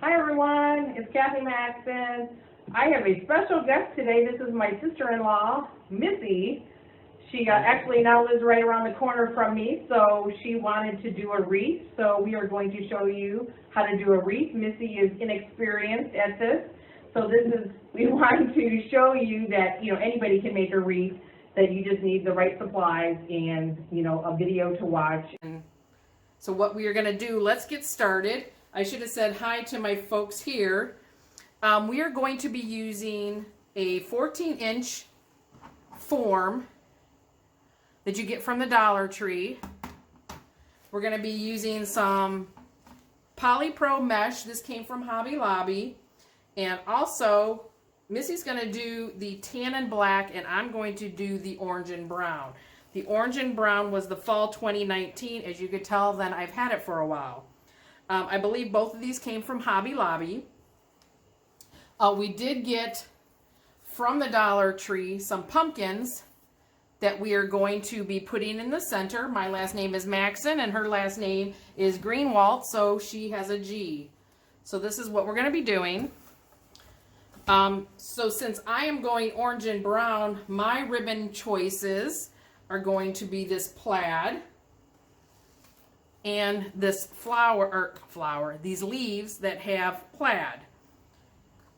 Hi everyone, it's Kathy Maxson. I have a special guest today. This is my sister-in-law, Missy. She actually now lives right around the corner from me, so she wanted to do a wreath. So we are going to show you how to do a wreath. Missy is inexperienced at this, so we want to show you that anybody can make a wreath. That you just need the right supplies and a video to watch. So what we are going to do, let's get started. I should have said hi to my folks here. We are going to be using a 14-inch form that you get from the Dollar Tree. We're going to be using some Polypro mesh. This came from Hobby Lobby. And also, Missy's going to do the tan and black, and I'm going to do the orange and brown. The orange and brown was the fall 2019. As you could tell, then I've had it for a while. I believe both of these came from Hobby Lobby. We did get from the Dollar Tree some pumpkins that we are going to be putting in the center. My last name is Maxson and her last name is Greenwald, so she has a G. So this is what we're going to be doing. So since I am going orange and brown, my ribbon choices are going to be this plaid and this these leaves that have plaid.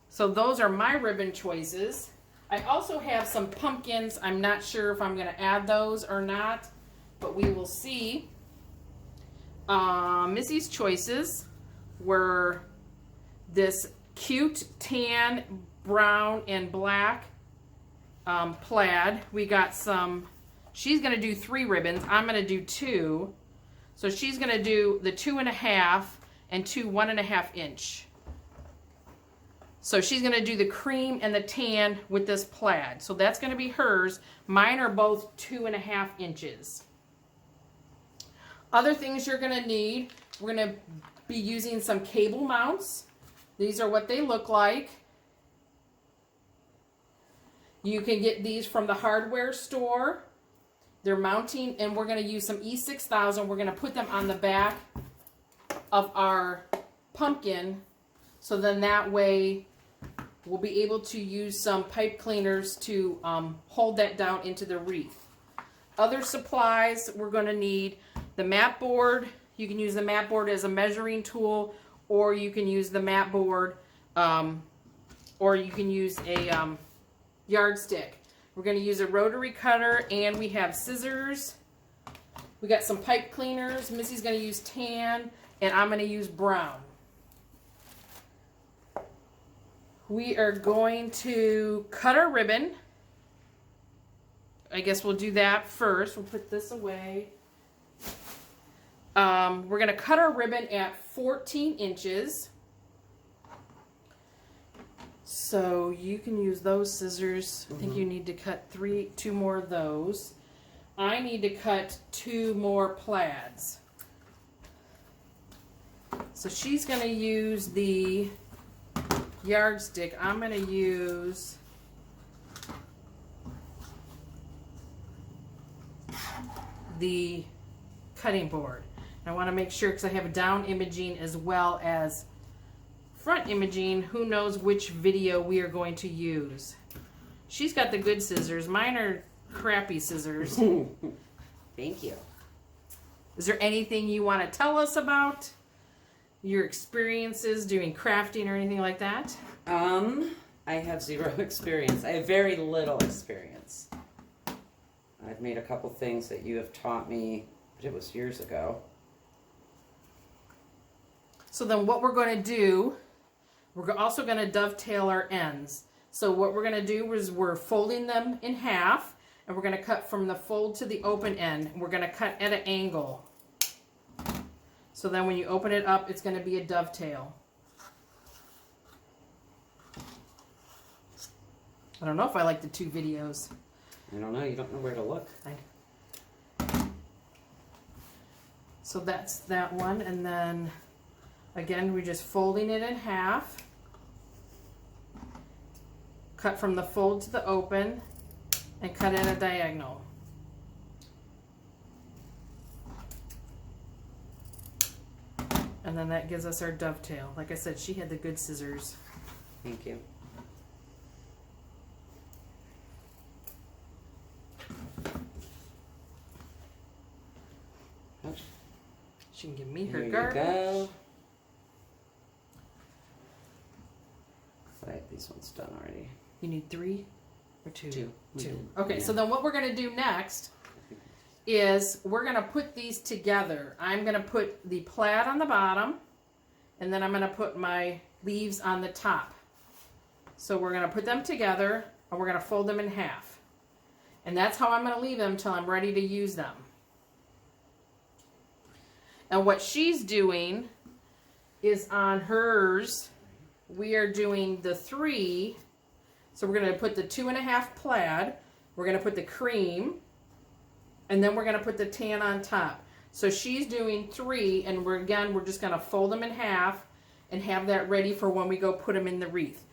So those are my ribbon choices. I also have some pumpkins. I'm not sure if I'm going to add those or not, but we will see. Missy's choices were this cute tan, brown, and black plaid. We got some, she's going to do 3 ribbons. I'm going to do 2. So she's going to do the 2.5 and 2 1.5 inch. So she's going to do the cream and the tan with this plaid. So that's going to be hers. Mine are both 2.5 inches. Other things you're going to need, we're going to be using some cable mounts. These are what they look like. You can get these from the hardware store. They're mounting, and we're going to use some E6000. We're going to put them on the back of our pumpkin, so then that way we'll be able to use some pipe cleaners to hold that down into the wreath. Other supplies, we're going to need the mat board. You can use the mat board as a measuring tool, or you can use the mat board, or you can use a yardstick. We're going to use a rotary cutter, and we have scissors. We got some pipe cleaners. Missy's going to use tan, and I'm going to use brown. We are going to cut our ribbon. I guess we'll do that first. We'll put this away. We're going to cut our ribbon at 14 inches. So you can use those scissors. I think you need to cut 2 more of those. I need to cut 2 more plaids. So she's going to use the yardstick. I'm going to use the cutting board. I want to make sure, because I have down imaging as well as front imaging. Who knows which video we are going to use. She's got the good scissors. Mine are crappy scissors. Thank you. Is there anything you want to tell us about your experiences doing crafting or anything like that? I have 0 experience. I have very little experience. I've made a couple things that you have taught me, but it was years ago. So then what we're going to do, we're also going to dovetail our ends. So what we're going to do is we're folding them in half, and we're going to cut from the fold to the open end. We're going to cut at an angle. So then when you open it up, it's going to be a dovetail. I don't know if I like the 2 videos. I don't know. You don't know where to look. So that's that one, and then again, we're just folding it in half. Cut from the fold to the open and cut at a diagonal. And then that gives us our dovetail. Like I said, she had the good scissors. Thank you. She can give me her Here you garbage. go. I have these ones done already. You need 3 or 2? 2. Two. Okay, Yeah. so then what we're going to do next is we're going to put these together. I'm going to put the plaid on the bottom, and then I'm going to put my leaves on the top. So we're going to put them together, and we're going to fold them in half. And that's how I'm going to leave them until I'm ready to use them. And what she's doing is on hers, we are doing the 3. So we're going to put the 2.5 plaid, we're going to put the cream, and then we're going to put the tan on top. So she's doing 3, and we're just going to fold them in half and have that ready for when we go put them in the wreath.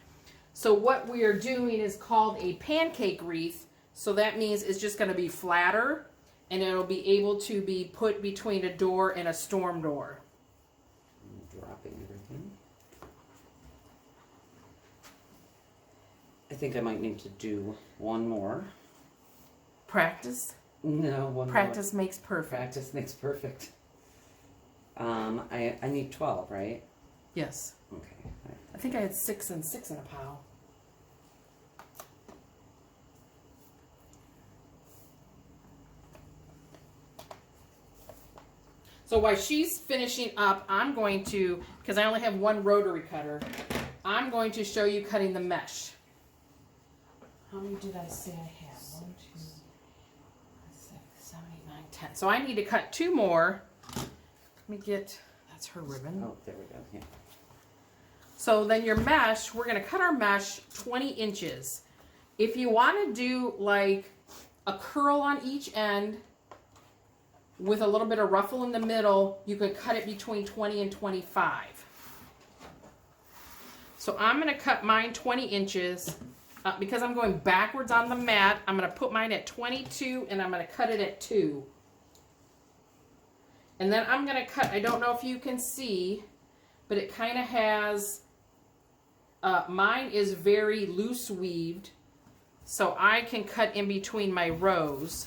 So what we are doing is called a pancake wreath. So that means it's just going to be flatter, and it'll be able to be put between a door and a storm door. I'm dropping everything. I think I might need to do one more. Practice? No, one Practice makes perfect. Practice makes perfect. I need 12, right? Yes. Okay. I think I had 6 and 6 in a pile. So while she's finishing up, I'm going to, because I only have one rotary cutter, I'm going to show you cutting the mesh. How many did I say I had? 1, 2, 6, 7, 8, 9, 10. So I need to cut 2 more. Let me get, that's her ribbon. Oh, there we go. Yeah. So then your mesh, we're going to cut our mesh 20 inches. If you want to do like a curl on each end with a little bit of ruffle in the middle, you could cut it between 20 and 25. So I'm going to cut mine 20 inches. Because I'm going backwards on the mat, I'm going to put mine at 22 and I'm going to cut it at 2. And then I'm going to cut, I don't know if you can see, but it kind of has, mine is very loose weaved, so I can cut in between my rows.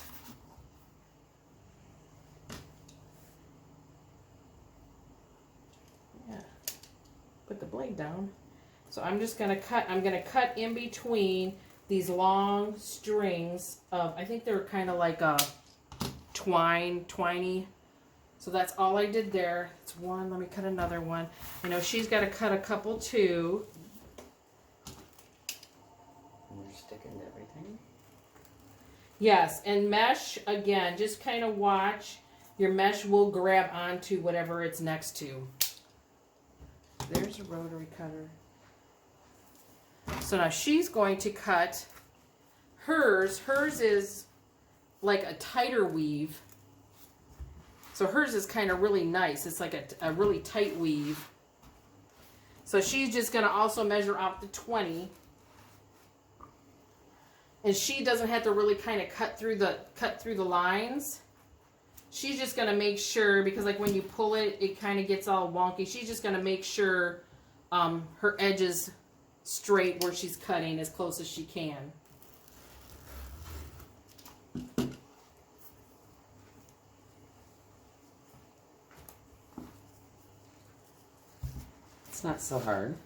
Yeah, put the blade down. So I'm just going to cut, I'm going to cut in between these long strings of, I think they're kind of like a twiny. So that's all I did there. It's one, let me cut another one. You know, she's got to cut a couple too. And we're sticking to everything. Yes, and mesh, again, just kind of watch. Your mesh will grab onto whatever it's next to. There's a rotary cutter. So now she's going to cut hers. Hers is like a tighter weave. So hers is kind of really nice. It's like a really tight weave. So she's just going to also measure out the 20. And she doesn't have to really kind of cut through the lines. She's just going to make sure, because like when you pull it, it kind of gets all wonky. She's just going to make sure her edges straight where she's cutting as close as she can. It's not so hard.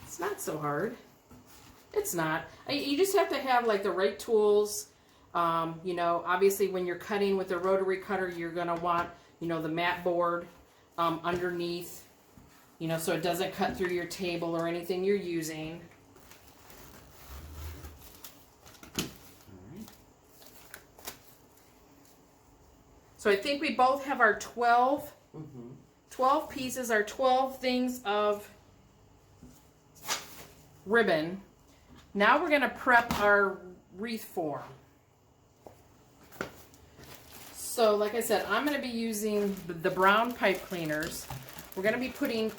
It's not so hard. It's not. You just have to have like the right tools. You know, obviously when you're cutting with the rotary cutter, you're going to want, you know, the mat board underneath, you know, so it doesn't cut through your table or anything you're using. So I think we both have our 12 pieces, our 12 things of ribbon. Now we're going to prep our wreath form. So like I said, I'm going to be using the brown pipe cleaners. We're going to be putting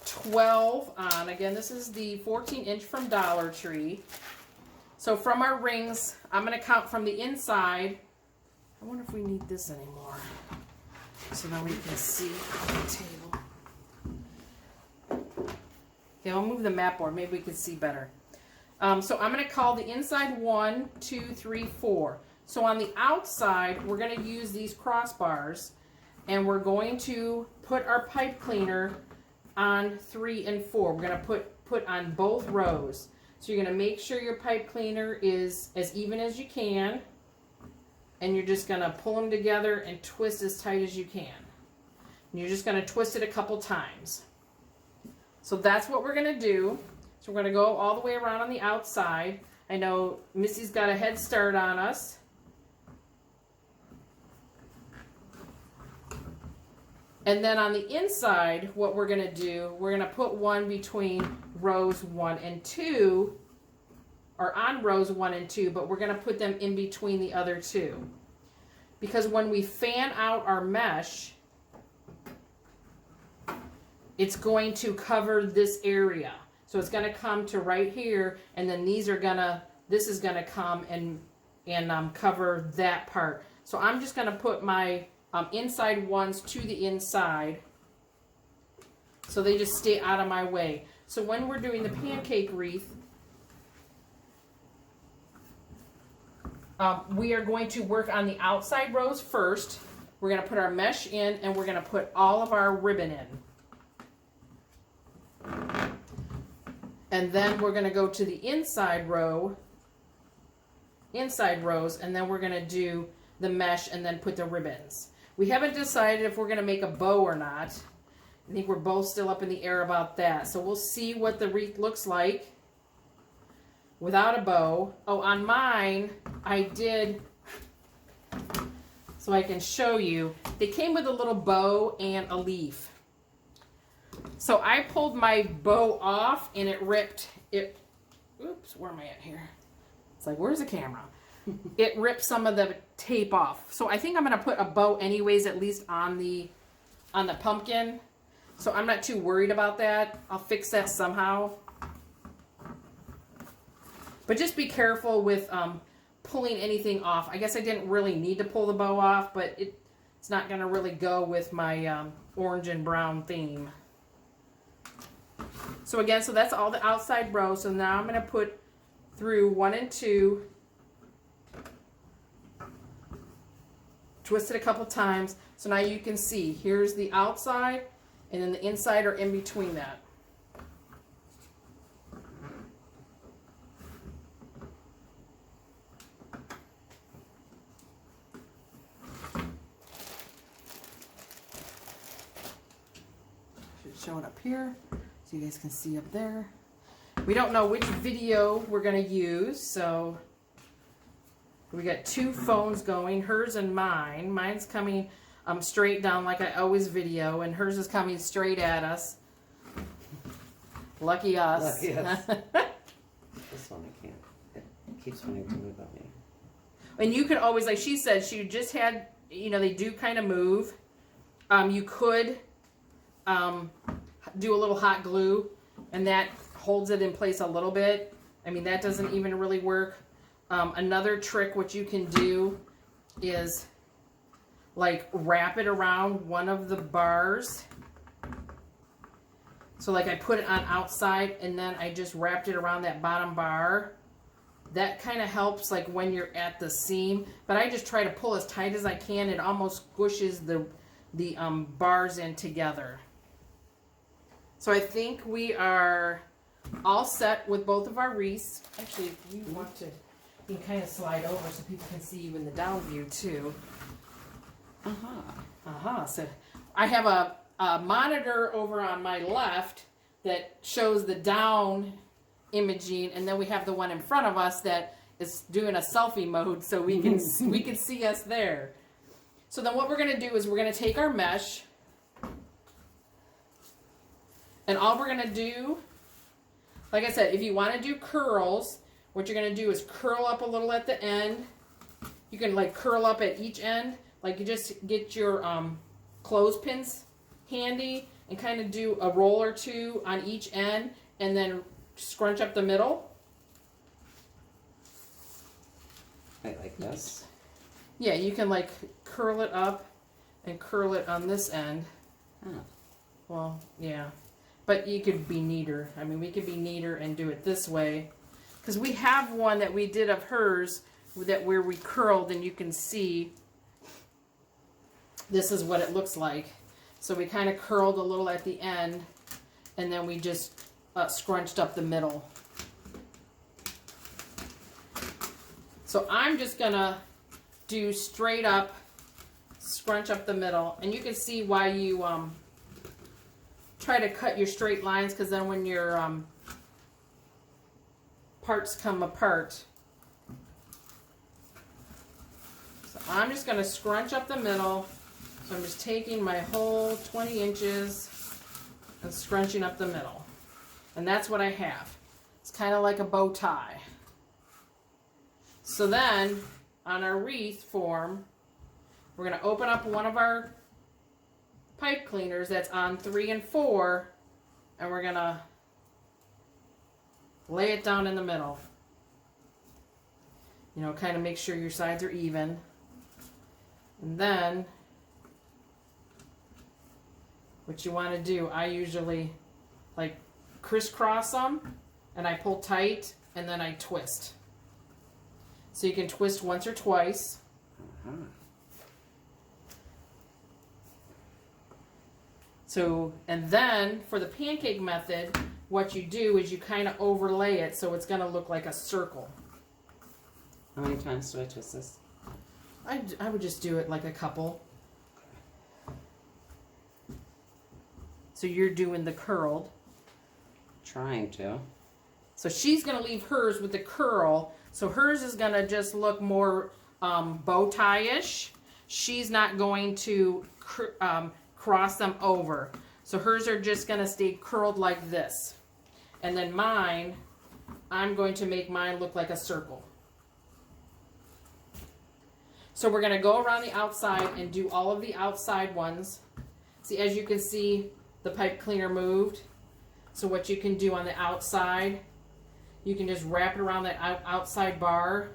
12 on. Again, this is the 14-inch from Dollar Tree. So from our rings, I'm going to count from the inside. I wonder if we need this anymore. So now we can see on the table. Okay, I'll move the map board. Maybe we can see better. So I'm going to call the inside 1, 2, 3, 4. So on the outside, we're going to use these crossbars, and we're going to put our pipe cleaner on 3 and 4. We're going to put on both rows. So you're going to make sure your pipe cleaner is as even as you can, and you're just going to pull them together and twist as tight as you can. And you're just going to twist it a couple times. So that's what we're going to do. So we're going to go all the way around on the outside. I know Missy's got a head start on us. And then on the inside, what we're going to do, we're going to put one between rows 1 and 2, or on rows 1 and 2, but we're going to put them in between the other 2. Because when we fan out our mesh, it's going to cover this area. So it's going to come to right here, and then this is going to come and cover that part. So I'm just going to put my inside ones to the inside, so they just stay out of my way. So when we're doing the pancake wreath, we are going to work on the outside rows first. We're going to put our mesh in, and we're going to put all of our ribbon in. And then we're going to go to the inside rows, and then we're going to do the mesh and then put the ribbons. We haven't decided if we're going to make a bow or not. I think we're both still up in the air about that. So we'll see what the wreath looks like without a bow. Oh, on mine, I did, so I can show you, they came with a little bow and a leaf. So I pulled my bow off and it ripped it. Oops, where am I at here? It's like, where's the camera? It ripped some of the tape off. So I think I'm going to put a bow anyways, at least on the pumpkin. So I'm not too worried about that. I'll fix that somehow. But just be careful with pulling anything off. I guess I didn't really need to pull the bow off, but it's not going to really go with my orange and brown theme. So again, so that's all the outside rows. So now I'm going to put through 1 and 2. Twist it a couple times. So now you can see, here's the outside, and then the inside are in between that. Should show it up here so you guys can see up there. We don't know which video we're going to use, so we got 2 phones going, hers and mine. Mine's coming straight down like I always video, and hers is coming straight at us. Lucky us. Lucky us. This one I can't. It keeps wanting to move on me. And you could always, like she said, she just had, you know, they do kind of move. You could do a little hot glue, and that holds it in place a little bit. I mean, that doesn't even really work. Another trick, what you can do is like wrap it around one of the bars. So like I put it on outside and then I just wrapped it around that bottom bar. That kind of helps like when you're at the seam, but I just try to pull as tight as I can. It almost squishes the bars in together. So I think we are all set with both of our wreaths. Actually, if you want to, you can kind of slide over so people can see you in the down view too. So I have a monitor over on my left that shows the down imaging, and then we have the one in front of us that is doing a selfie mode, so we can see us there. So then what we're going to do is we're going to take our mesh, and all we're going to do, like I said, if you want to do curls, what you're going to do is curl up a little at the end. You can like curl up at each end. Like you just get your clothespins handy and kind of do a roll or 2 on each end and then scrunch up the middle. Like this? Yeah, you can like curl it up and curl it on this end. Oh. Well, yeah. But you could be neater. I mean, we could be neater and do it this way. Because we have one that we did of hers that where we curled, and you can see this is what it looks like. So we kind of curled a little at the end, and then we just scrunched up the middle. So I'm just gonna do straight up, scrunch up the middle, and you can see why you try to cut your straight lines, because then when your parts come apart. So I'm just going to scrunch up the middle. So I'm just taking my whole 20 inches and scrunching up the middle. And that's what I have. It's kind of like a bow tie. So then on our wreath form, we're going to open up one of our pipe cleaners that's on 3 and 4, and we're going to lay it down in the middle. You know, kind of make sure your sides are even. And then what you want to do, I usually like crisscross them, and I pull tight, and then I twist. So you can twist once or twice. So, and then for the pancake method, what you do is you kind of overlay it so it's going to look like a circle. How many times do I twist this? I would just do it like a couple. So you're doing the curled. Trying to. So she's going to leave hers with the curl. So hers is going to just look more bow tie-ish. She's not going to cross them over. So hers are just going to stay curled like this. And then mine, I'm going to make mine look like a circle. So we're going to go around the outside and do all of the outside ones. See, as you can see, the pipe cleaner moved. So what you can do on the outside, you can just wrap it around that outside bar.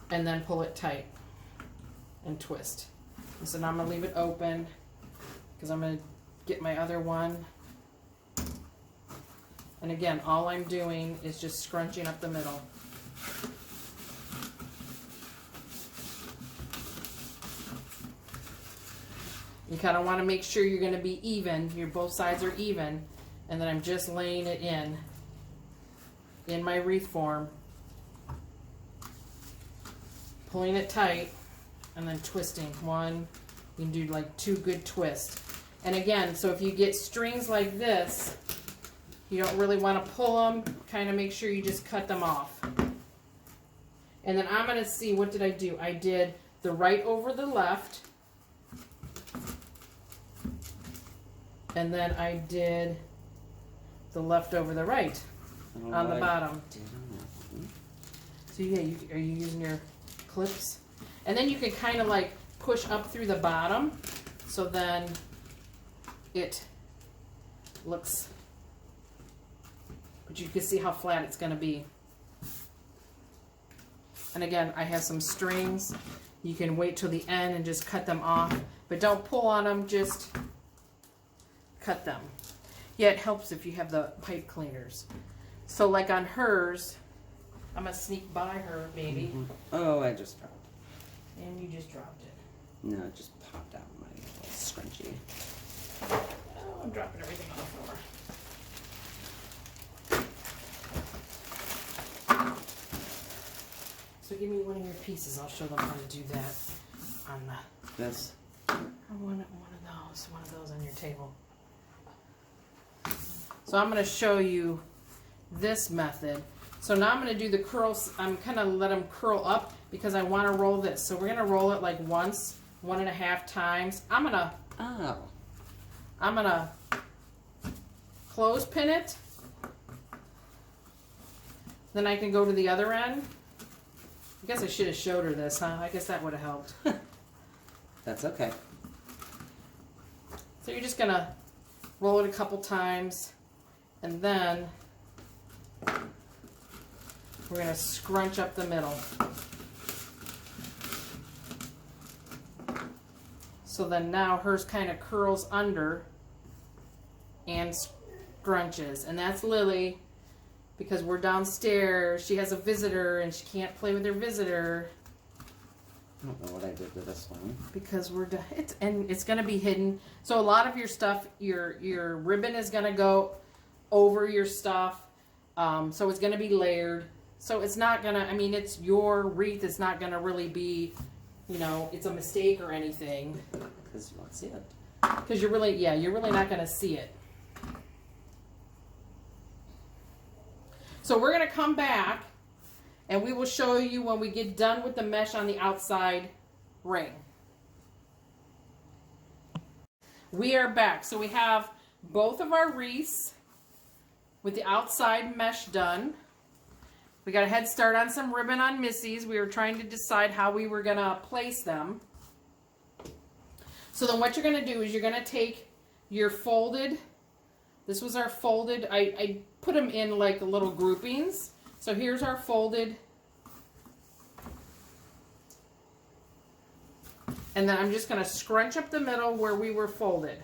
And then pull it tight and twist. And so now I'm going to leave it open because I'm going to get my other one. And again, all I'm doing is just scrunching up the middle. You kind of want to make sure you're going to be even, your both sides are even, and then I'm just laying it in my wreath form, pulling it tight, and then twisting. One, you can do like 2 good twists. And again, so if you get strings like this, you don't really want to pull them, kind of make sure you just cut them off. And then I'm going to see, what did I do? I did the right over the left, and then I did the left over the right on the bottom. So yeah, are you using your clips? And then you can kind of like push up through the bottom, so then it looks, but you can see how flat it's going to be. And again, I have some strings. You can wait till the end and just cut them off, but don't pull on them, just cut them. Yeah, it helps if you have the pipe cleaners. So like on hers, I'm going to sneak by her, maybe. Oh, I just dropped it. And you just dropped it. No, it just popped out my little scrunchie. Oh, I'm dropping everything on the floor. So give me one of your pieces. I'll show them how to do that on the... This? I want one of those on your table. So I'm going to show you this method. So now I'm going to do the curls. I'm kind of let them curl up because I want to roll this. So we're going to roll it like once, 1.5 times. I'm going to close pin it. Then I can go to the other end. I guess I should have showed her this, huh? I guess that would have helped. That's okay. So you're just going to roll it a couple times, and then we're going to scrunch up the middle. So then now hers kind of curls under and scrunches. And that's Lily, because we're downstairs. She has a visitor and she can't play with her visitor. I don't know what I did to this one. Because it's going to be hidden. So a lot of your stuff, your ribbon is going to go over your stuff. So it's going to be layered. So it's not going to, I mean, it's your wreath. It's not going to really be, you know, it's a mistake or anything. Because you won't see it. Because you're really not going to see it. So we're going to come back and we will show you when we get done with the mesh on the outside ring. We are back. So we have both of our wreaths with the outside mesh done. We got a head start on some ribbon on Missy's. We were trying to decide how we were going to place them. So then what you're going to do is you're going to take your folded, this was our folded, I put them in like little groupings. So here's our folded. And then I'm just going to scrunch up the middle where we were folded.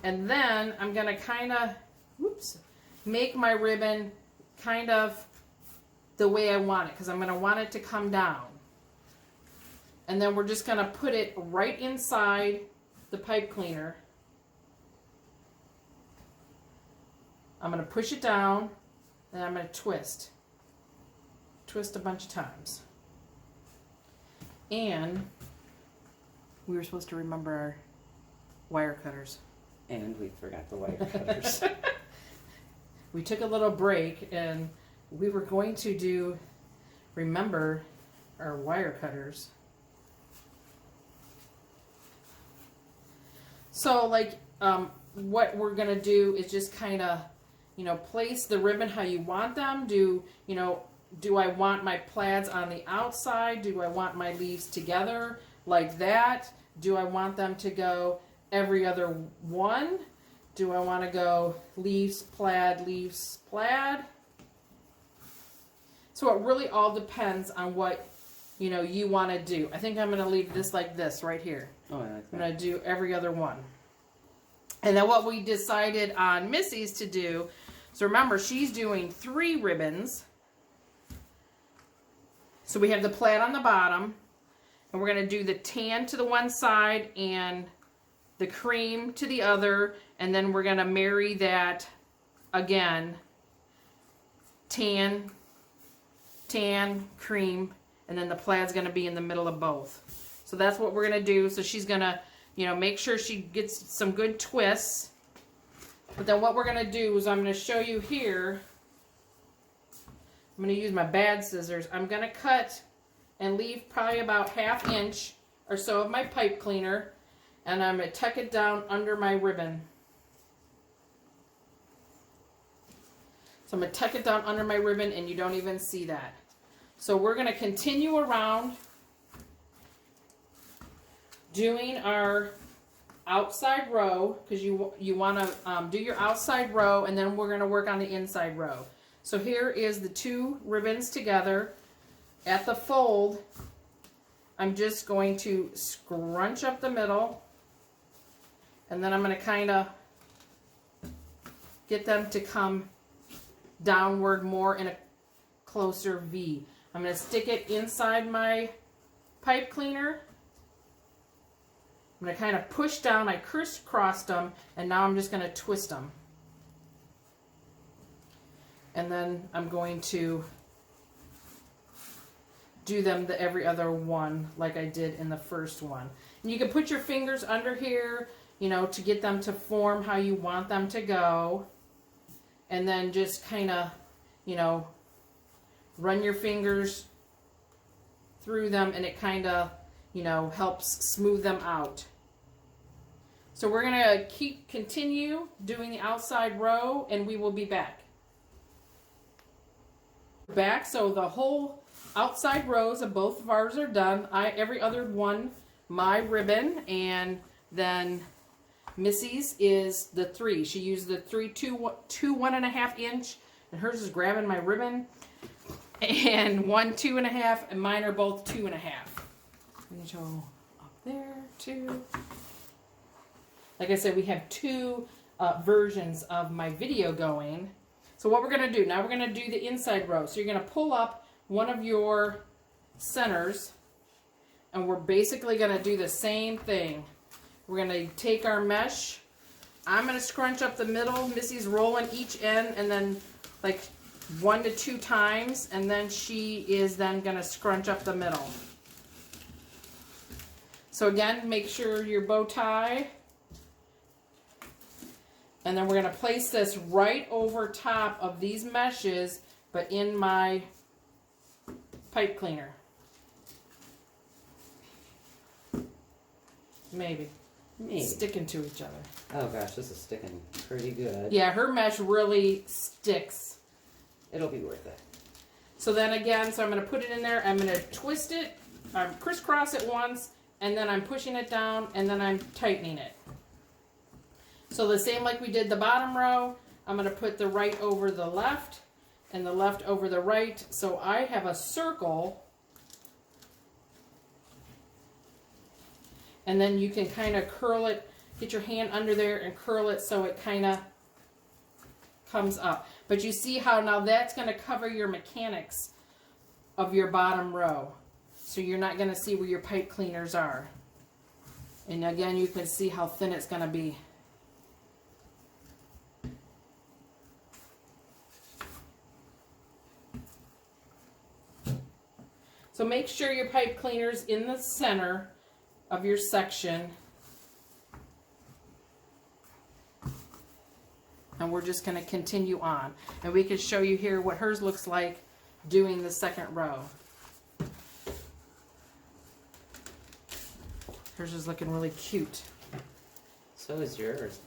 And then I'm going to kind of, make my ribbon kind of the way I want it, because I'm going to want it to come down. And then we're just going to put it right inside the pipe cleaner. I'm going to push it down, and I'm going to twist. Twist a bunch of times. And we were supposed to remember our wire cutters. And we forgot the wire cutters. We took a little break, and we were going to remember our wire cutters. So like what we're going to do is just kind of, you know, place the ribbon how you want them. Do I want my plaids on the outside? Do I want my leaves together like that? Do I want them to go every other one? Do I want to go leaves, plaid, leaves, plaid? So it really all depends on what, you know, you want to do. I think I'm going to leave this like this right here. Oh, I like that. I'm going to do every other one. And then what we decided on Missy's to do, so remember, she's doing 3 ribbons. So we have the plaid on the bottom, and we're going to do the tan to the one side and the cream to the other, and then we're going to marry that again, tan, cream, and then the plaid's going to be in the middle of both. So that's what we're going to do. So she's going to, you know, make sure she gets some good twists. But then what we're going to do is I'm going to show you here. I'm going to use my bad scissors. I'm going to cut and leave probably about 1/2 inch or so of my pipe cleaner. And I'm going to tuck it down under my ribbon. So I'm going to tuck it down under my ribbon and you don't even see that. So we're going to continue around doing our outside row, because you want to do your outside row, and then we're going to work on the inside row. So here is the 2 ribbons together. At the fold, I'm just going to scrunch up the middle, and then I'm going to kind of get them to come downward more in a closer V. I'm going to stick it inside my pipe cleaner. I'm going to kind of push down. I crisscrossed them, and now I'm just going to twist them. And then I'm going to do them every other one like I did in the first one. And you can put your fingers under here, you know, to get them to form how you want them to go. And then just kind of, you know, run your fingers through them, and it kind of, you know, helps smooth them out. So we're going to continue doing the outside row, and we will be back. So the whole outside rows of both of ours are done. Every other one, my ribbon, and then Missy's is the 3. She used the 3 2 1.5 inch, and hers is grabbing my ribbon, and 1 2.5, and mine are both 2.5. Let me go up There, 2. Like I said, we have 2 versions of my video going. So what we're going to do, now we're going to do the inside row. So you're going to pull up one of your centers, and we're basically going to do the same thing. We're going to take our mesh. I'm going to scrunch up the middle. Missy's rolling each end, and then like 1 to 2 times, and then she is then going to scrunch up the middle. So again, make sure your bow tie. And then we're going to place this right over top of these meshes, but in my pipe cleaner. Maybe. Sticking to each other. Oh gosh, this is sticking pretty good. Yeah, her mesh really sticks. It'll be worth it. So then again, so I'm going to put it in there. I'm going to twist it, crisscross it once, and then I'm pushing it down, and then I'm tightening it. So the same like we did the bottom row, I'm going to put the right over the left and the left over the right. So I have a circle. And then you can kind of curl it, get your hand under there and curl it so it kind of comes up. But you see how now that's going to cover your mechanics of your bottom row. So you're not going to see where your pipe cleaners are. And again, you can see how thin it's going to be. So make sure your pipe cleaner's in the center of your section. And we're just going to continue on. And we can show you here what hers looks like doing the second row. Hers is looking really cute. So is yours.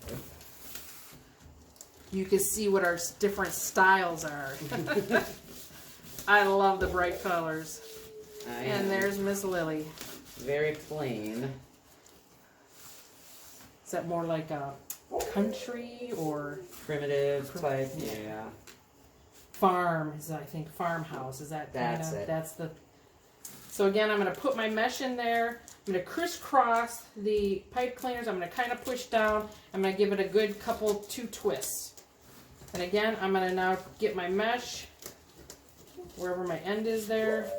You can see what our different styles are. I love the bright colors. And there's Miss Lily. Very plain. Is that more like a country or Primitive type, yeah. farm? Is that, I think farmhouse. Is that That's kinda, it. That's the. So again, I'm going to put my mesh in there. I'm going to crisscross the pipe cleaners. I'm going to kind of push down. I'm going to give it a good couple 2 twists. And again, I'm going to now get my mesh wherever my end is there.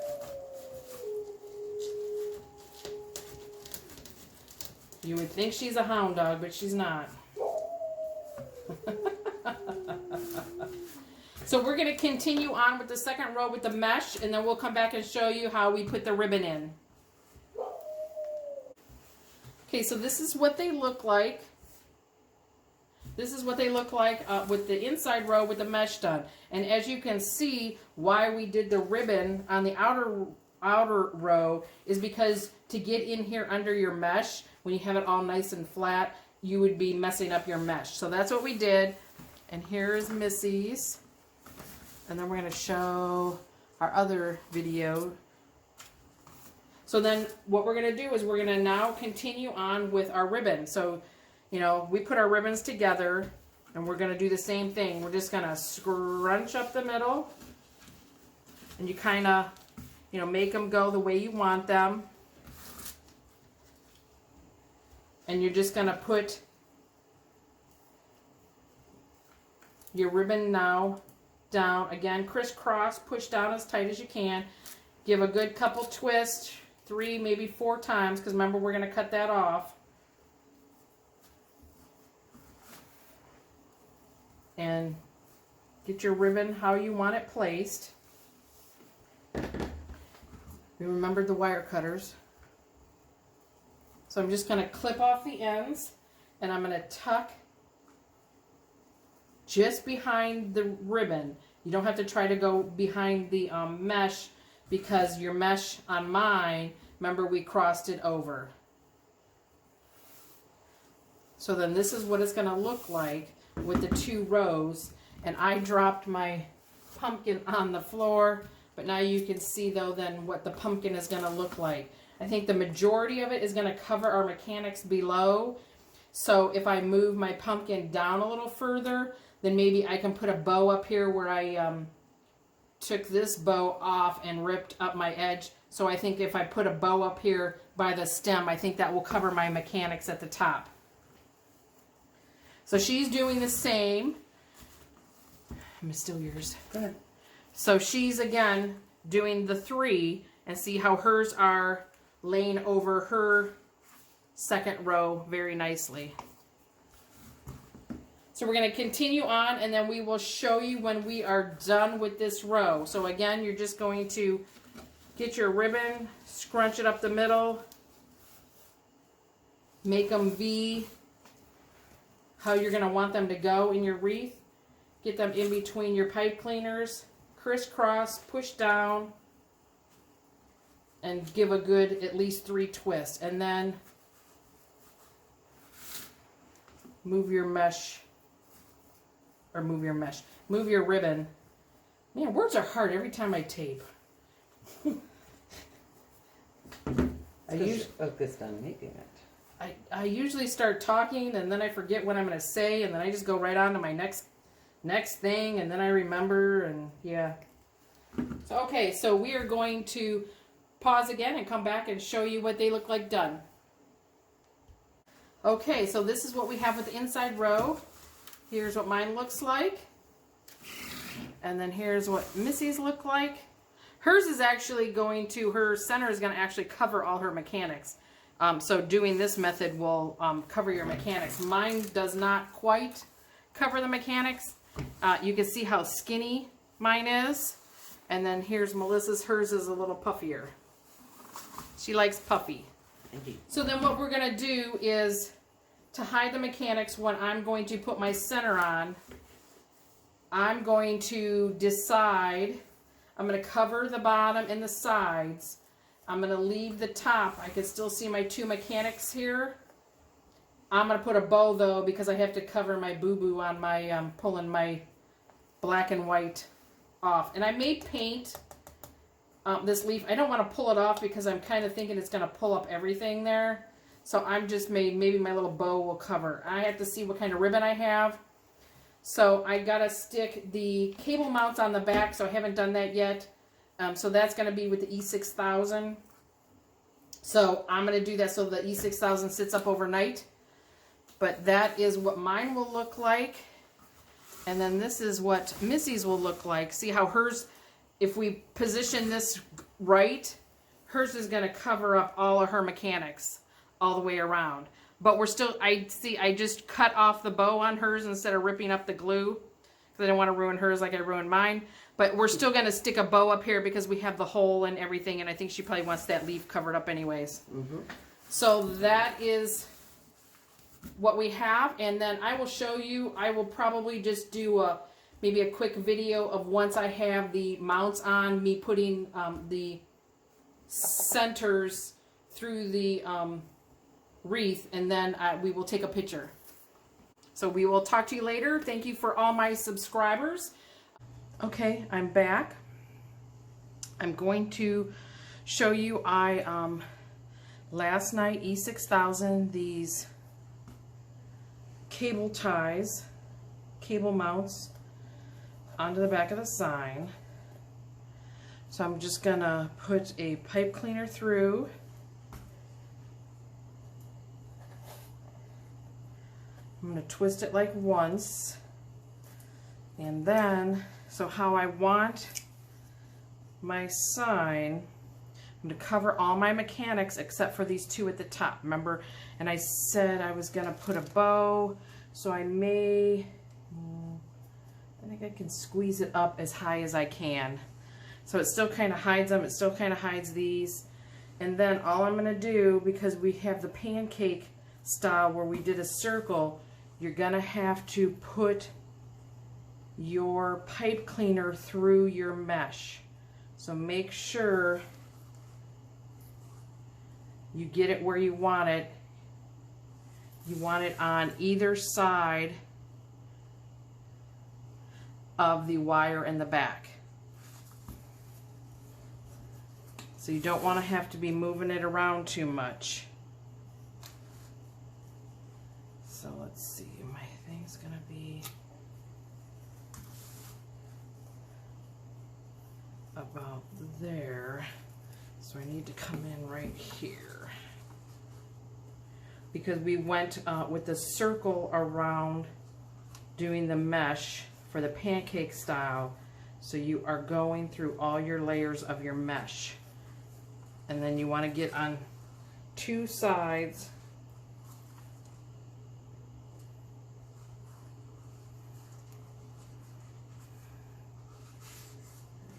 You would think she's a hound dog, but she's not. So we're going to continue on with the second row with the mesh, and then we'll come back and show you how we put the ribbon in. Okay, so this is what they look like. This is what they look like with the inside row with the mesh done. And as you can see, why we did the ribbon on the outer row is because to get in here under your mesh, when you have it all nice and flat, you would be messing up your mesh. So that's what we did. And here's Missy's. And then we're going to show our other video. So then what we're going to do is we're going to now continue on with our ribbon. So, you know, we put our ribbons together and we're going to do the same thing. We're just going to scrunch up the middle. And you kind of, you know, make them go the way you want them. And you're just going to put your ribbon now down. Again, crisscross, push down as tight as you can. Give a good couple twists, 3, maybe 4 times, because remember we're going to cut that off. And get your ribbon how you want it placed. We remembered the wire cutters. So I'm just going to clip off the ends, and I'm going to tuck just behind the ribbon. You don't have to try to go behind the mesh, because your mesh on mine, remember we crossed it over. So then this is what it's going to look like with the 2 rows. And I dropped my pumpkin on the floor, but now you can see though then what the pumpkin is going to look like. I think the majority of it is going to cover our mechanics below. So if I move my pumpkin down a little further, then maybe I can put a bow up here where I took this bow off and ripped up my edge. So I think if I put a bow up here by the stem, I think that will cover my mechanics at the top. So she's doing the same. I'm still yours. Go ahead. So she's again doing the 3, and see how hers are laying over her second row very nicely. So we're going to continue on, and then we will show you when we are done with this row. So again, you're just going to get your ribbon, scrunch it up the middle, make them V, how you're going to want them to go in your wreath. Get them in between your pipe cleaners, crisscross, push down, and give a good at least 3 twists. And then move your mesh, or move your ribbon. Man, words are hard every time I tape. Focused on making it. I usually start talking and then I forget what I'm going to say, and then I just go right on to my next thing, and then I remember, and yeah. So okay, so we are going to pause again and come back and show you what they look like done. Okay, so this is what we have with the inside row. Here's what mine looks like. And then here's what Missy's look like. Hers is actually going to, her center is going to actually cover all her mechanics. So doing this method will cover your mechanics. Mine does not quite cover the mechanics. You can see how skinny mine is. And then here's Melissa's. Hers is a little puffier. She likes puffy. Indeed. So then what we're going to do is, to hide the mechanics, when I'm going to put my center on, I'm going to decide, I'm going to cover the bottom and the sides. I'm going to leave the top. I can still see my 2 mechanics here. I'm going to put a bow though, because I have to cover my boo-boo on my, pulling my black and white off. And I may paint this leaf. I don't want to pull it off because I'm kind of thinking it's going to pull up everything there. So I'm just maybe my little bow will cover. I have to see what kind of ribbon I have. So I got to stick the cable mounts on the back, so I haven't done that yet. So that's going to be with the E6000. So I'm going to do that so the E6000 sits up overnight. But that is what mine will look like. And then this is what Missy's will look like. See how hers, if we position this right, hers is going to cover up all of her mechanics all the way around. But we're still, I just cut off the bow on hers instead of ripping up the glue, because I didn't want to ruin hers like I ruined mine. But we're still going to stick a bow up here because we have the hole and everything, and I think she probably wants that leaf covered up anyways. Mm-hmm. So that is what we have, and then I will show you, I will probably just do maybe a quick video of once I have the mounts on, me putting the centers through the wreath, and then we will take a picture. So we will talk to you later. Thank you for all my subscribers. Okay, I'm back. I'm going to show you, last night E6000 these cable ties, cable mounts onto the back of the sign. So I'm just gonna put a pipe cleaner through. I'm going to twist it like once, and then, so how I want my sign, I'm going to cover all my mechanics except for these 2 at the top. Remember, and I said I was going to put a bow, so I think I can squeeze it up as high as I can. So it still kind of hides them, it still kind of hides these. And then all I'm going to do, because we have the pancake style where we did a circle, you're going to have to put your pipe cleaner through your mesh. So make sure you get it where you want it. You want it on either side of the wire in the back. So you don't want to have to be moving it around too much. So let's see, my thing's gonna be, there. So I need to come in right here. Because we went with the circle around doing the mesh for the pancake style. So you are going through all your layers of your mesh. And then you want to get on 2 sides.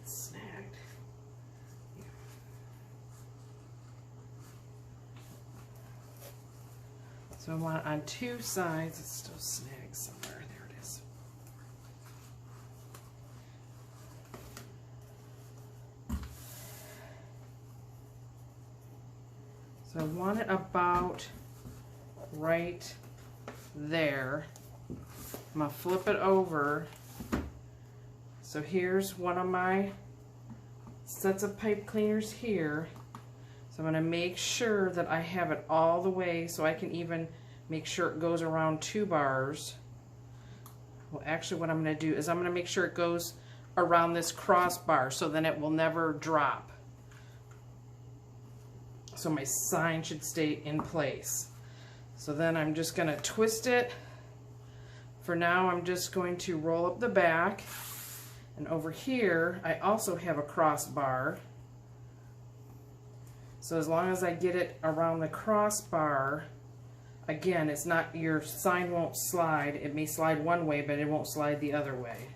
It's snagged. So I want on 2 sides. It's still snagged somewhere. There it is. So I want it about right there. I'm going to flip it over. So here's one of my sets of pipe cleaners here. So I'm going to make sure that I have it all the way so I can even make sure it goes around 2 bars. Well, actually what I'm going to do is I'm going to make sure it goes around this crossbar so then it will never drop. So my sign should stay in place. So then I'm just going to twist it. For now I'm just going to roll up the back. And over here I also have a crossbar. So as long as I get it around the crossbar, again, it's not, your sign won't slide. It may slide one way, but it won't slide the other way.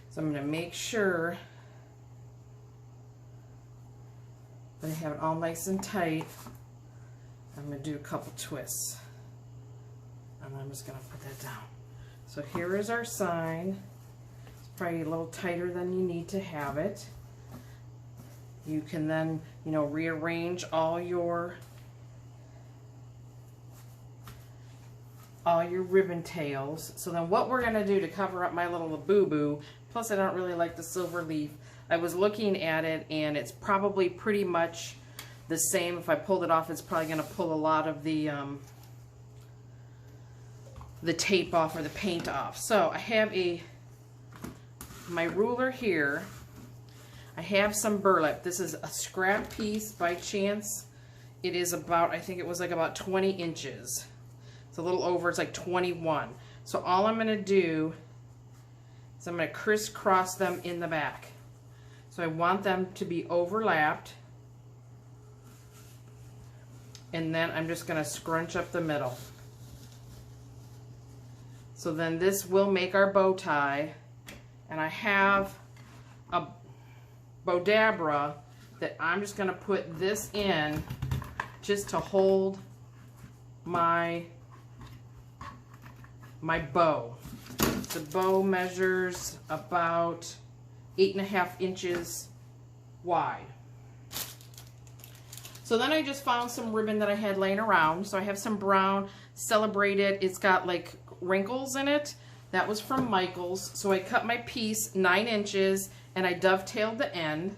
So I'm going to make sure that I have it all nice and tight. I'm going to do a couple twists. And I'm just going to put that down. So here is our sign. It's probably a little tighter than you need to have it. You can then, you know, rearrange all your ribbon tails. So then what we're going to do to cover up my little boo-boo, plus I don't really like the silver leaf, I was looking at it and it's probably pretty much the same. If I pulled it off, it's probably going to pull a lot of the tape off or the paint off. So I have my ruler here. I have some burlap. This is a scrap piece by chance. It is about, I think it was like about 20 inches. It's a little over, it's like 21. So all I'm going to do is I'm going to crisscross them in the back. So I want them to be overlapped. And then I'm just going to scrunch up the middle. So then this will make our bow tie. And I have a Bodabra that I'm just going to put this in just to hold my bow. The bow measures about 8.5 inches wide. So then I just found some ribbon that I had laying around. So I have some brown Celebrated. It's got like wrinkles in it. That was from Michael's. So I cut my piece 9 inches and I dovetailed the end.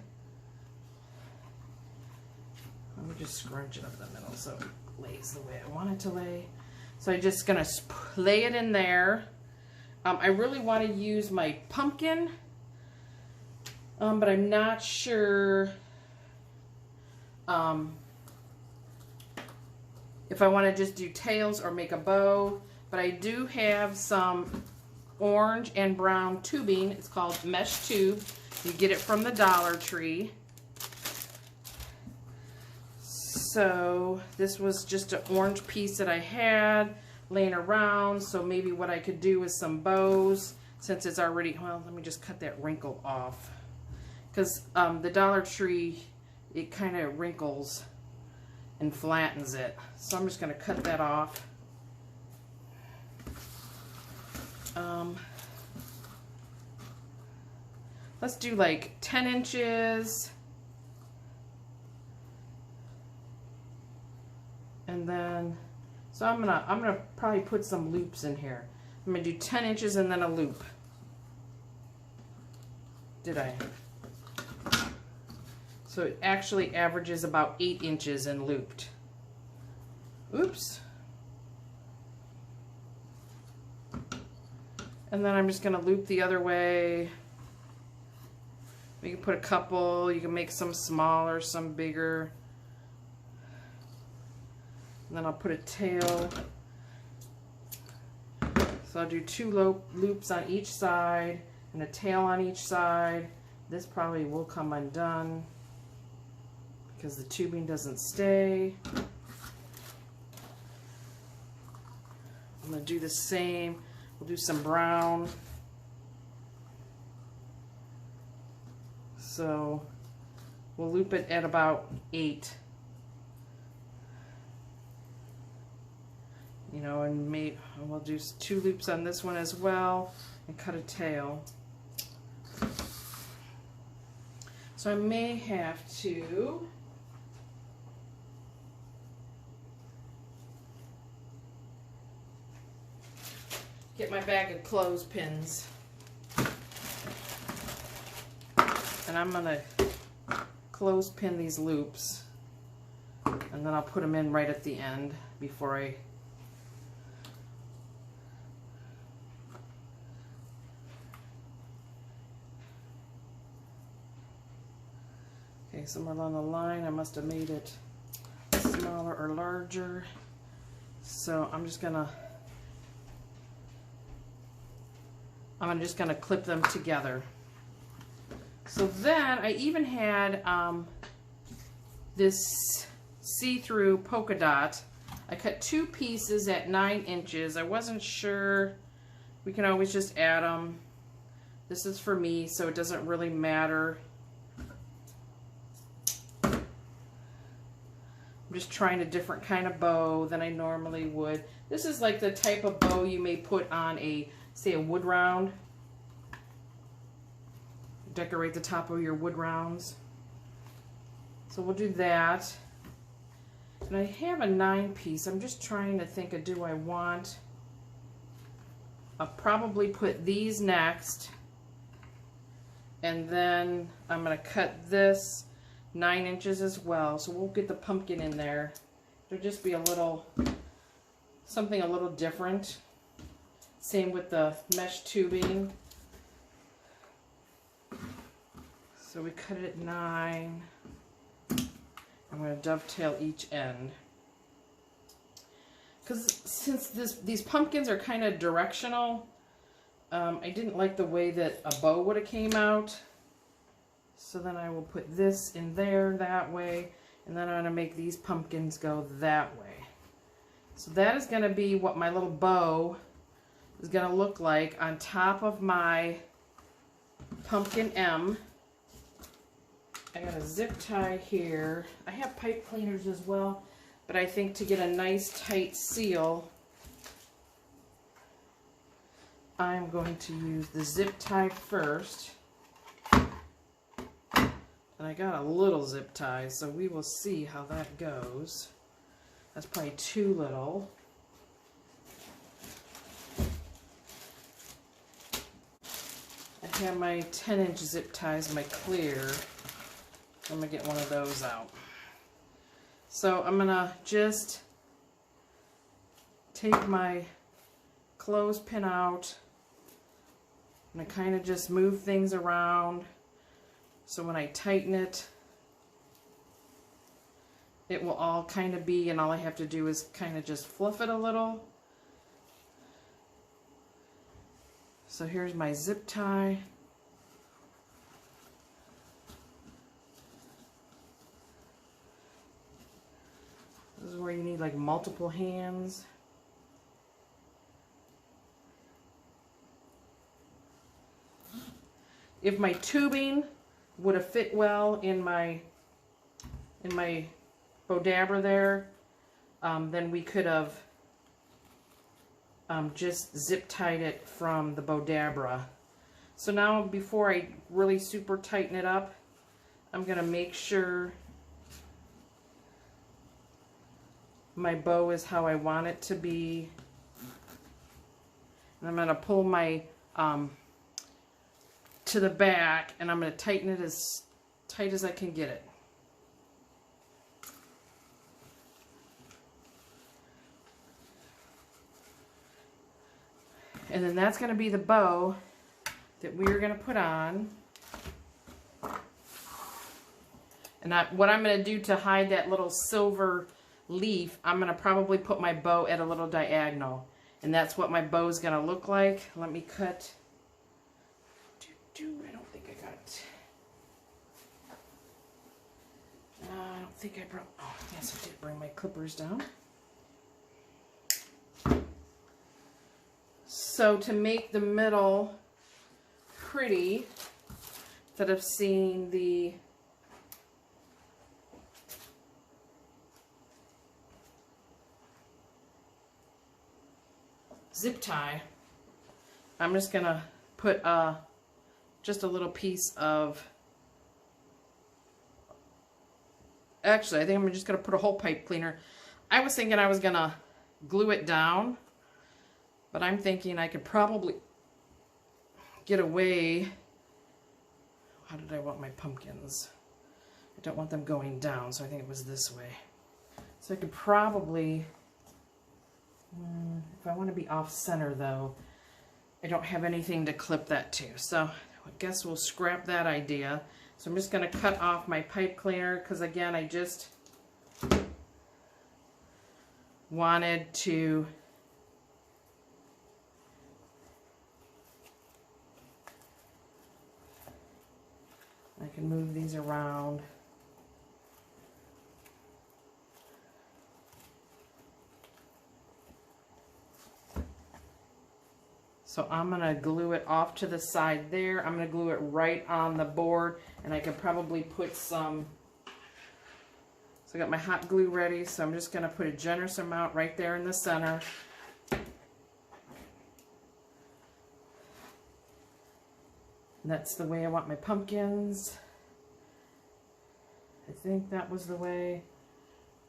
Let me just scrunch it up the middle so it lays the way I want it to lay. So I'm just going to lay it in there. I really want to use my pumpkin, but I'm not sure if I want to just do tails or make a bow. But I do have some orange and brown tubing. It's called mesh tube. You get it from the Dollar Tree. So this was just an orange piece that I had laying around. So maybe what I could do is some bows, since it's already, well, let me just cut that wrinkle off. Because the Dollar Tree, it kind of wrinkles and flattens it. So I'm just going to cut that off. Let's do like 10 inches. And then, so I'm gonna probably put some loops in here. I'm gonna do 10 inches and then a loop. Did I? So it actually averages about 8 inches and looped. Oops. And then I'm just gonna loop the other way. You can put a couple, you can make some smaller, some bigger. And then I'll put a tail. So I'll do 2 loops on each side and a tail on each side. This probably will come undone because the tubing doesn't stay. I'm going to do the same. We'll do some brown. So we'll loop it at about 8. You know, and we'll do 2 loops on this one as well and cut a tail. So I may have to get my bag of clothespins. And I'm gonna clothespin these loops, and then I'll put them in right at the end before I somewhere along the line I must have made it smaller or larger, so I'm just gonna clip them together. So then I even had this see-through polka dot. I cut 2 pieces at 9 inches. I wasn't sure. We can always just add them. This is for me, so it doesn't really matter. I'm just trying a different kind of bow than I normally would. This is like the type of bow you may put on a, say, a wood round. Decorate the top of your wood rounds. So we'll do that. And I have a 9-piece. I'm just trying to think of, do I want, I'll probably put these next, and then I'm going to cut this 9 inches as well. So we'll get the pumpkin in there. It'll just be a little, something a little different. Same with the mesh tubing. So we cut it at 9. I'm going to dovetail each end. Because since these pumpkins are kind of directional, I didn't like the way that a bow would have came out. So then I will put this in there that way, and then I'm going to make these pumpkins go that way. So that is going to be what my little bow is going to look like on top of my pumpkin M. I got a zip tie here. I have pipe cleaners as well, but I think to get a nice tight seal, I'm going to use the zip tie first. And I got a little zip tie, so we will see how that goes. That's probably too little. I have my 10-inch zip ties, my clear. I'm going to get one of those out. So I'm going to just take my clothespin out. I'm going to kind of just move things around. So when I tighten it, it will all kind of be, and all I have to do is kind of just fluff it a little. So here's my zip tie. This is where you need like multiple hands. If my tubing would have fit well in my Bodabra there, then we could have just zip tied it from the Bodabra. So now before I really super tighten it up, I'm going to make sure my bow is how I want it to be. And I'm going to pull my to the back, and I'm going to tighten it as tight as I can get it. And then that's going to be the bow that we're going to put on. And what I'm going to do to hide that little silver leaf, I'm going to probably put my bow at a little diagonal. And that's what my bow is going to look like. Let me cut. I don't think I got. I don't think I brought. Oh, yes, I did bring my clippers down. So to make the middle pretty, instead of seeing the zip tie, I'm just gonna put just a little piece of, actually I think I'm just gonna put a whole pipe cleaner. I was thinking I was gonna glue it down, but I'm thinking I could probably get away. How did I want my pumpkins? I don't want them going down, so I think it was this way. So I could probably, if I want to be off center though, I don't have anything to clip that to. So I guess we'll scrap that idea. So I'm just going to cut off my pipe cleaner because again, I just wanted to I can move these around. So I'm going to glue it off to the side there. I'm going to glue it right on the board, and I could probably put some, so I got my hot glue ready, so I'm just going to put a generous amount right there in the center. And that's the way I want my pumpkins. I think that was the way.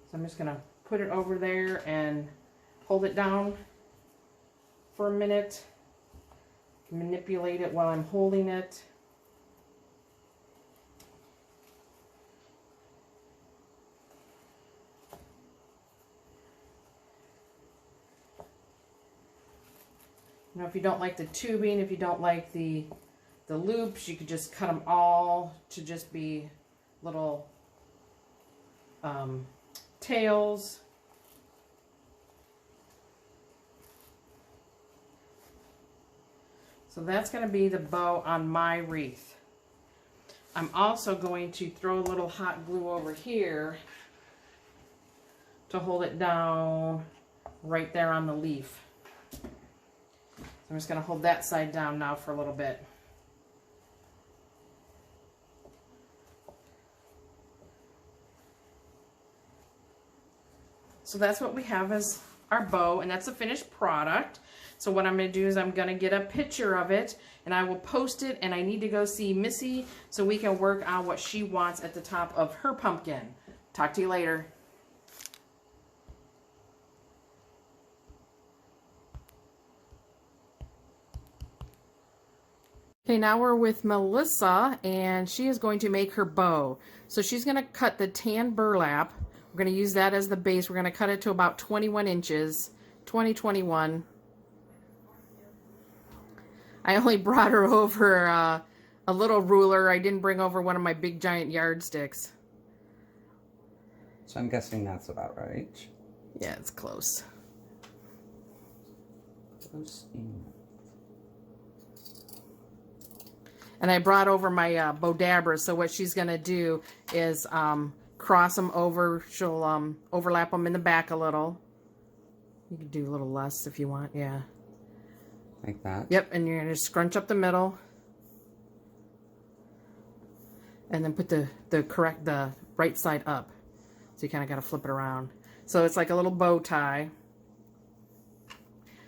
So I'm just going to put it over there and hold it down for a minute. Manipulate it while I'm holding it. Now if you don't like the tubing, if you don't like the loops, you could just cut them all to just be little tails. So that's going to be the bow on my wreath. I'm also going to throw a little hot glue over here to hold it down right there on the leaf. So I'm just going to hold that side down now for a little bit. So that's what we have as our bow, and that's a finished product. So what I'm going to do is I'm going to get a picture of it, and I will post it, and I need to go see Missy so we can work on what she wants at the top of her pumpkin. Talk to you later. Okay, now we're with Melissa, and she is going to make her bow. So she's going to cut the tan burlap. We're going to use that as the base. We're going to cut it to about 21 inches, 21. I only brought her over a little ruler. I didn't bring over one of my big giant yardsticks. So I'm guessing that's about right. Yeah, it's close. Close enough. And I brought over my Bodabra, so what she's going to do is cross them over. She'll overlap them in the back a little. You can do a little less if you want, yeah. Like that? Yep, and you're going to scrunch up the middle. And then put the right side up. So you kind of got to flip it around. So it's like a little bow tie.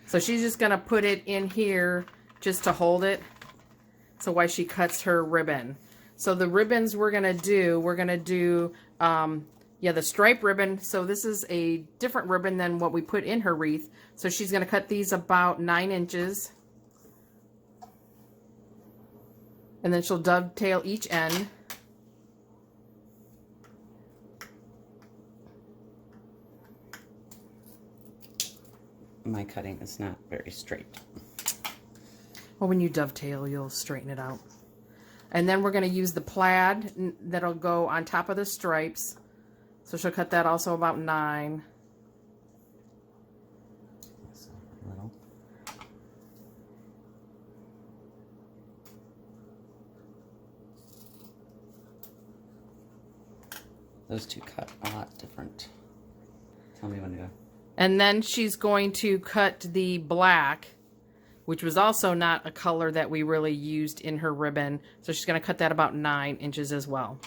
So she's just going to put it in here just to hold it. So while she cuts her ribbon. So the ribbons we're going to do, the stripe ribbon. So this is a different ribbon than what we put in her wreath. So she's going to cut these about 9 inches. And then she'll dovetail each end. My cutting is not very straight. Well, when you dovetail, you'll straighten it out. And then we're going to use the plaid that'll go on top of the stripes. So she'll cut that also about 9. Little. Those two cut a lot different. Tell me when to go. And then she's going to cut the black, which was also not a color that we really used in her ribbon. So she's going to cut that about 9 inches as well.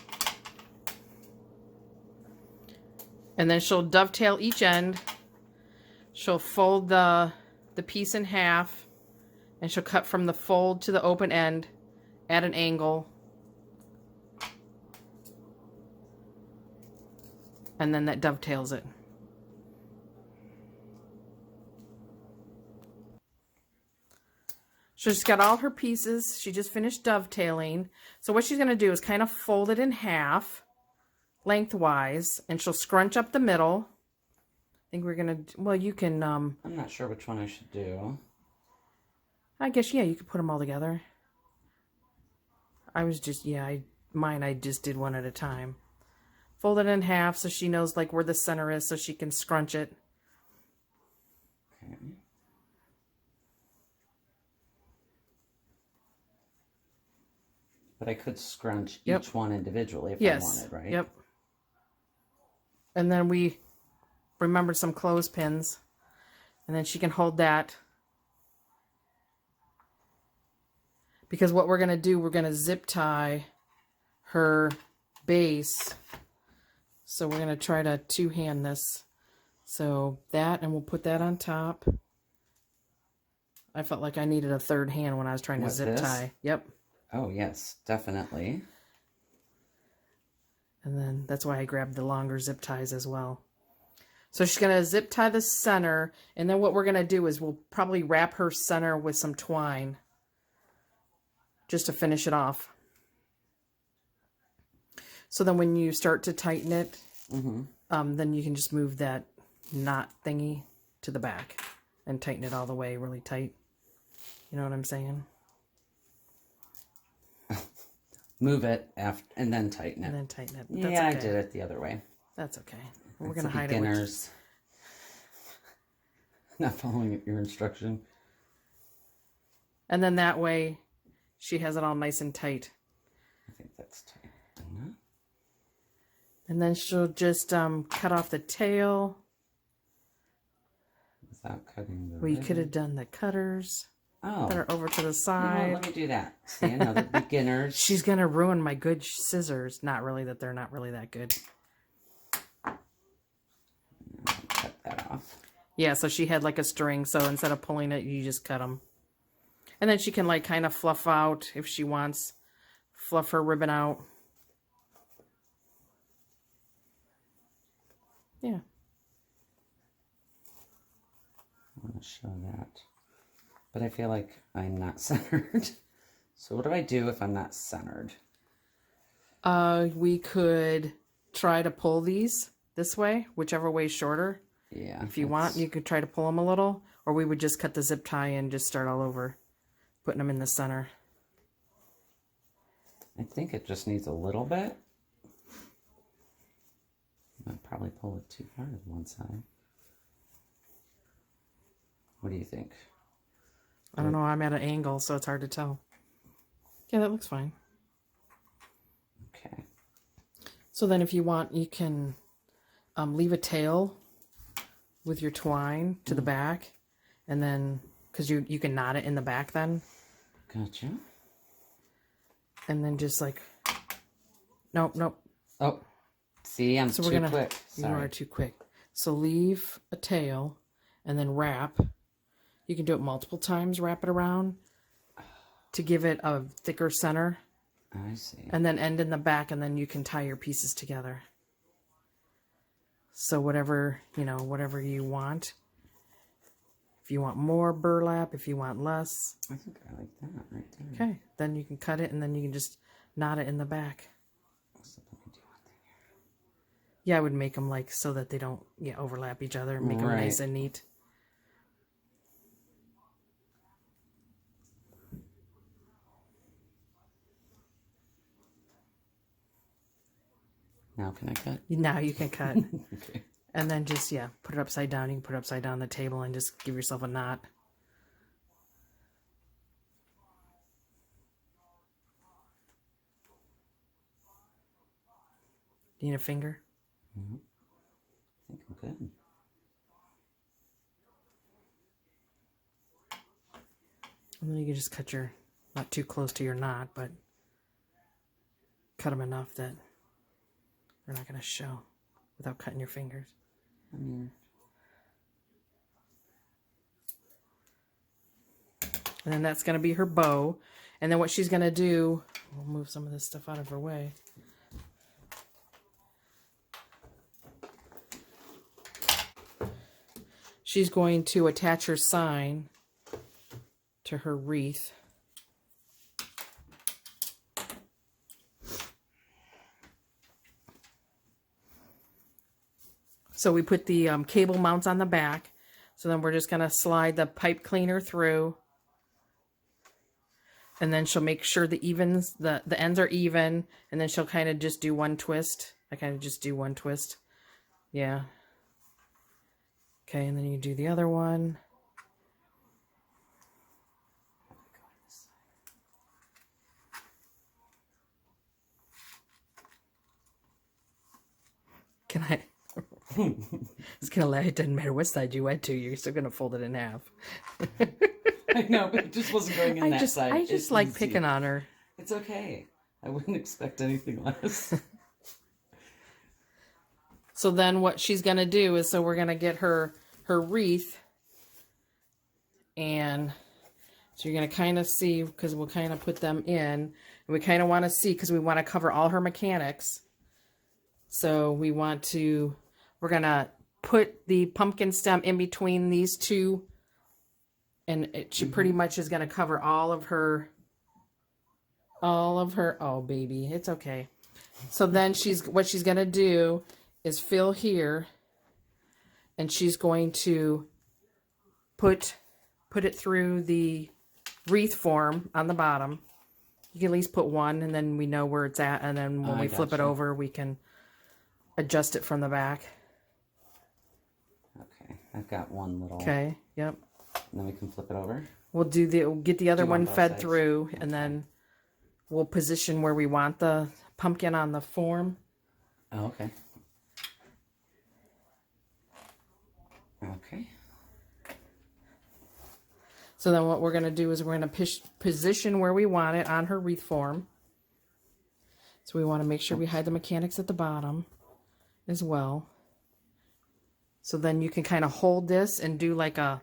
And then she'll dovetail each end. She'll fold the piece in half, and she'll cut from the fold to the open end at an angle. And then that dovetails it. So she's got all her pieces. She just finished dovetailing. So what she's going to do is kind of fold it in half, lengthwise, and she'll scrunch up the middle. I think we're going to, well, you can... I'm not sure which one I should do. I guess, yeah, you could put them all together. I was just, yeah, I just did one at a time. Fold it in half so she knows, like, where the center is so she can scrunch it. Okay. But I could scrunch each one individually if I wanted, right? Yep. And then we remembered some clothespins. And then she can hold that. Because what we're going to do, we're going to zip tie her base. So we're going to try to two-hand this. So that, and we'll put that on top. I felt like I needed a third hand when I was trying to zip tie. Yep. Oh, yes, definitely. And then that's why I grabbed the longer zip ties as well. So she's going to zip tie the center. And then what we're going to do is we'll probably wrap her center with some twine. Just to finish it off. So then when you start to tighten it, then you can just move that knot thingy to the back. And tighten it all the way really tight. You know what I'm saying? Move it after, and then tighten it. And then tighten it. Yeah, okay. I did it the other way. That's okay. We're going to hide beginners. Not following your instruction. And then that way, she has it all nice and tight. I think that's tight. And then she'll just cut off the tail. Without cutting the We could have done the cutters. Oh. That are over to the side. You know, let me do that. See, another beginners. She's going to ruin my good scissors. Not really, that they're not really that good. Cut that off. Yeah, so she had like a string. So instead of pulling it, you just cut them. And then she can like kind of fluff out if she wants. Fluff her ribbon out. Yeah. I want to show that. But I feel like I'm not centered. So what do I do if I'm not centered? We could try to pull these this way, whichever way is shorter. Yeah. If you want, you could try to pull them a little. Or we would just cut the zip tie and just start all over. Putting them in the center. I think it just needs a little bit. I'd probably pull it too hard on one side. What do you think? I don't know. I'm at an angle, so it's hard to tell. Yeah, that looks fine. Okay. So then if you want, you can leave a tail with your twine to the back. And then, because you can knot it in the back then. Gotcha. And then just like, nope. Oh, see, I'm too quick. Sorry. You are too quick. So leave a tail and then wrap. You can do it multiple times, wrap it around to give it a thicker center. I see. And then end in the back, and then you can tie your pieces together. So whatever you want. If you want more burlap, if you want less. I think I like that right there. Okay, then you can cut it, and then you can just knot it in the back. Yeah, I would make them like so that they don't overlap each other. Make them nice and neat. Now can I cut? Now you can cut. Okay. And then just, yeah, put it upside down. You can put it upside down on the table and just give yourself a knot. You need a finger? Mm-hmm. I think I'm good. And then you can just cut your, not too close to your knot, but cut them enough that they're not going to show without cutting your fingers. I mean, and then that's going to be her bow. And then what she's going to do, we'll move some of this stuff out of her way. She's going to attach her sign to her wreath. So we put the cable mounts on the back. So then we're just going to slide the pipe cleaner through. And then she'll make sure the ends are even. And then she'll kind of just do one twist. I kind of just do one twist. Yeah. Okay, and then you do the other one. Can I? It's gonna lie. It doesn't matter what side you went to. You're still gonna fold it in half. I know, but it just wasn't going in that side. I just like picking on her. It's okay. I wouldn't expect anything less. So then what she's gonna do is, so we're gonna get her wreath, and so you're gonna kind of see, because we'll kind of put them in, and we kind of want to see, because we want to cover all her mechanics. So we're gonna put the pumpkin stem in between these two, and she pretty much is gonna cover all of her, oh baby, it's okay. So then what she's gonna do is fill here, and she's going to put it through the wreath form on the bottom. You can at least put one, and then we know where it's at, and then when we flip it over, we can adjust it from the back. Okay, I've got one little. Okay, yep. And then we can flip it over. We'll get the other one fed through, and then we'll position where we want the pumpkin on the form. Oh, okay. Okay. So then what we're going to do is we're going to position where we want it on her wreath form. So we want to make sure we hide the mechanics at the bottom as well. So then you can kind of hold this and do like a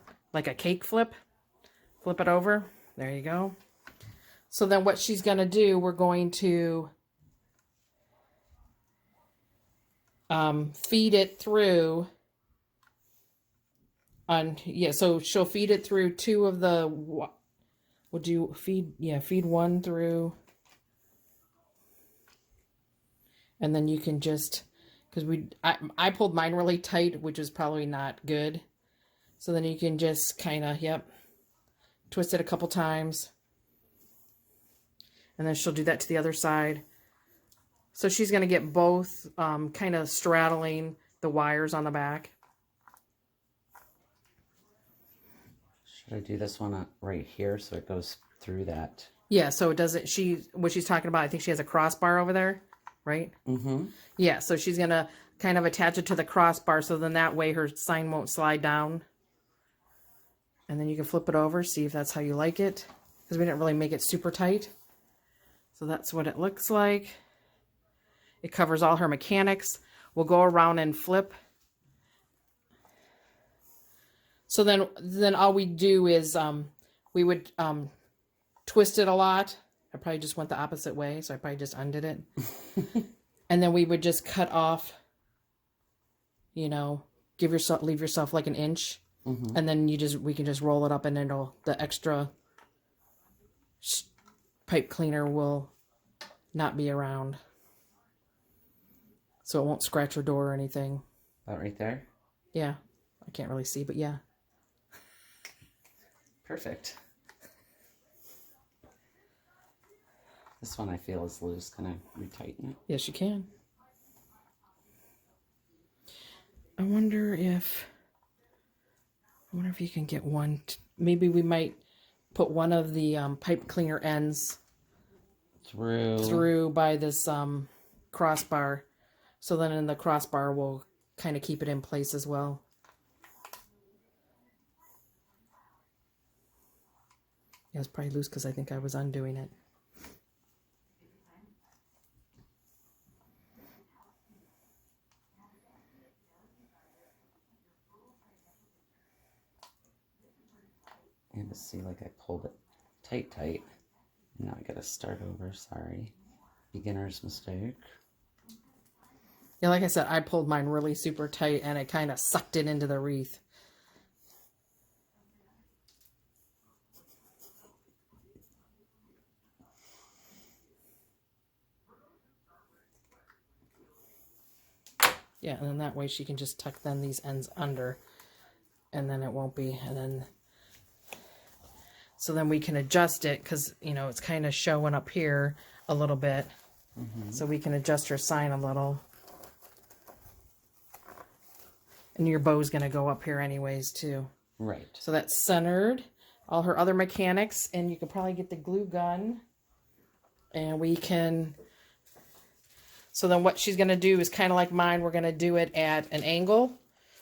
cake flip. Flip it over. There you go. So then what she's going to do, we're going to feed it through. So she'll feed it through two of the, would you feed, feed one through, and then you can just, because I pulled mine really tight, which is probably not good, so then you can just kind of, twist it a couple times, and then she'll do that to the other side. So she's going to get both kind of straddling the wires on the back. Should I do this one right here so it goes through that? Yeah, so it doesn't, what she's talking about, I think she has a crossbar over there, right? Mm-hmm. Yeah, so she's going to kind of attach it to the crossbar, so then that way her sign won't slide down. And then you can flip it over, see if that's how you like it, because we didn't really make it super tight. So that's what it looks like. It covers all her mechanics. We'll go around and flip. So then all we do is we would twist it a lot. I probably just went the opposite way, so I probably just undid it. And then we would just cut off, leave yourself like an inch. Mm-hmm. And then we can just roll it up, and then the extra pipe cleaner will not be around. So it won't scratch your door or anything. About right there? Yeah. I can't really see, but yeah. Perfect. This one I feel is loose. Can I retighten it? Yes, you can. I wonder if you can get one. Maybe we might put one of the pipe cleaner ends through by this crossbar. So then in the crossbar we'll kind of keep it in place as well. Yeah, it's probably loose because I think I was undoing it. And to see, like, I pulled it tight. Now I gotta start over, sorry. Beginner's mistake. Yeah, like I said, I pulled mine really super tight and it kind of sucked it into the wreath. Yeah, and then that way she can just tuck then these ends under and then it won't be, and then, so then we can adjust it because, you know, it's kind of showing up here a little bit. So we can adjust her sign a little. And your bow's going to go up here anyways too. Right. So that's centered. All her other mechanics, and you can probably get the glue gun. And we can, so then what she's going to do is kind of like mine. We're going to do it at an angle.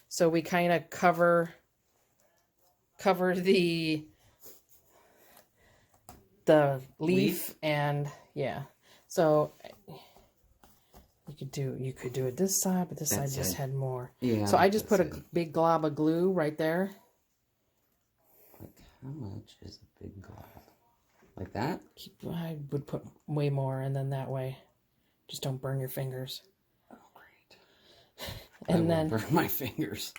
So we kind of cover the leaf and yeah. So you could do it this side, but this side just had more. Yeah. So I just put a big glob of glue right there. Like, how much is a big glob? Like that? I would put way more, and then that way, just don't burn your fingers. Oh, great. And then burn my fingers.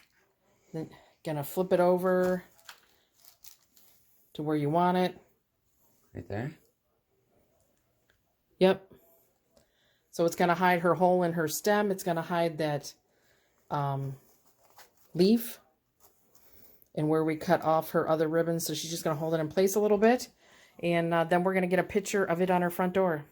Then gonna flip it over to where you want it. Right there? Yep. So it's going to hide her hole in her stem. It's going to hide that leaf and where we cut off her other ribbons. So she's just going to hold it in place a little bit. And then we're going to get a picture of it on her front door.